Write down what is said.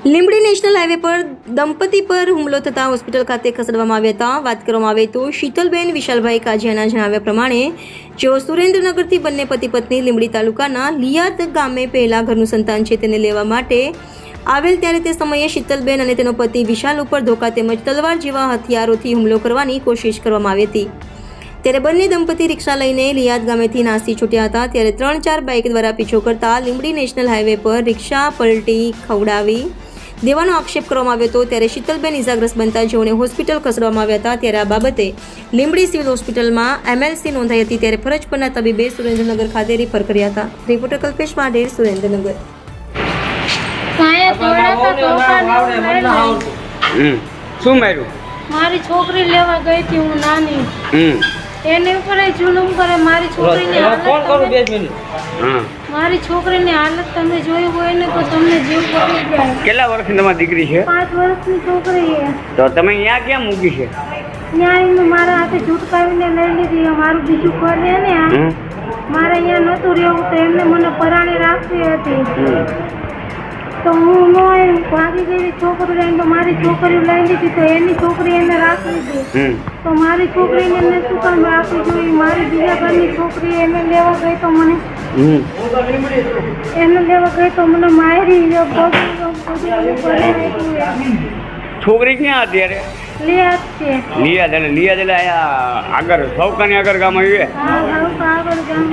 Limbdi national highway પર દંપતી પર હુમલો થતાં હોસ્પિટલ ખાતે ખસેડવામાં આવ્યા હતા. વાત કરવામાં આવે તો શીતલબેન વિશાલભાઈ કાજિયાના જણાવ્યા પ્રમાણે જેઓ સુરેન્દ્રનગરથી બંને પતિ પત્ની લીંબડી તાલુકાના લિયાદ ગામે પહેલા ઘરનું સંતાન છે તેને લેવા માટે આવેલ ત્યારે તે સમયે શીતલબેન અને તેનો પતિ વિશાલ ઉપર ધોકા તેમજ તલવાર જેવા હથિયારોથી હુમલો કરવાની કોશિશ કરવામાં આવી હતી. ત્યારે બંને દંપતી રિક્ષા લઈને લિયાદ ગામેથી નાસી છૂટ્યા હતા. ત્યારે 3-4 બાઇક દ્વારા પીછો કરતા લીંબડી નેશનલ હાઈવે પર રિક્ષા પલટી ખવડાવી દેવાનો આક્ષેપ કરવામાં આવ્યો હતો. ત્યારે શીતલબેન ઇજાગ્રસ્ત બનતા જેઓને હોસ્પિટલ ખસેડવામાં આવ્યા હતા. ત્યારે આ બાબતે લીંબડી સિવિલ હોસ્પિટલમાં એમએલસી નોંધાઈ હતી. ત્યારે ફરજ પરના તબીબે સુરેન્દ્રનગર ખાતે રિફર કર્યા હતા. રિપોર્ટર કલ્પેશ માઢેર, સુરેન્દ્રનગર. શું માર્યું? મારી છોકરી લેવા ગઈ હતી, હું નાની, એની ઉપર જુલુમ કરે. મારી છોકરીની હાલત તમે જોઈ હોય ને તો તમને જીવ પડી જાય. કેટલા વર્ષની તમારી દીકરી છે? 5 વર્ષની છોકરી છે. તો તમે અહીંયા ક્યાં મૂકી છે? ત્યાં એને મારા હાથે ઝૂટકાવીને લઈ લીધી. મારું બીજું ઘર છે ને, મારે અહીંયા નહોતું રહેવું તો એમને મને પરાણે રાખવી હતી. તો હું ભાગી ગઈ છોકરી લઈને, તો મારી છોકરી લઈ લીધી. તો એની છોકરી એને રાખી દીધી. તો મારી છોકરીને એને શું કામ રાખવી જોઈએ? મારી બીજા ઘરની છોકરી એને લેવા ગઈ તો મને મારી છોકરી ક્યાં અત્યારે? લિયાદ છે. લિયાદ એટલે અહીંયા આગળ સૌકાની આગળ ગામ આવ્યું. આગળ ગામ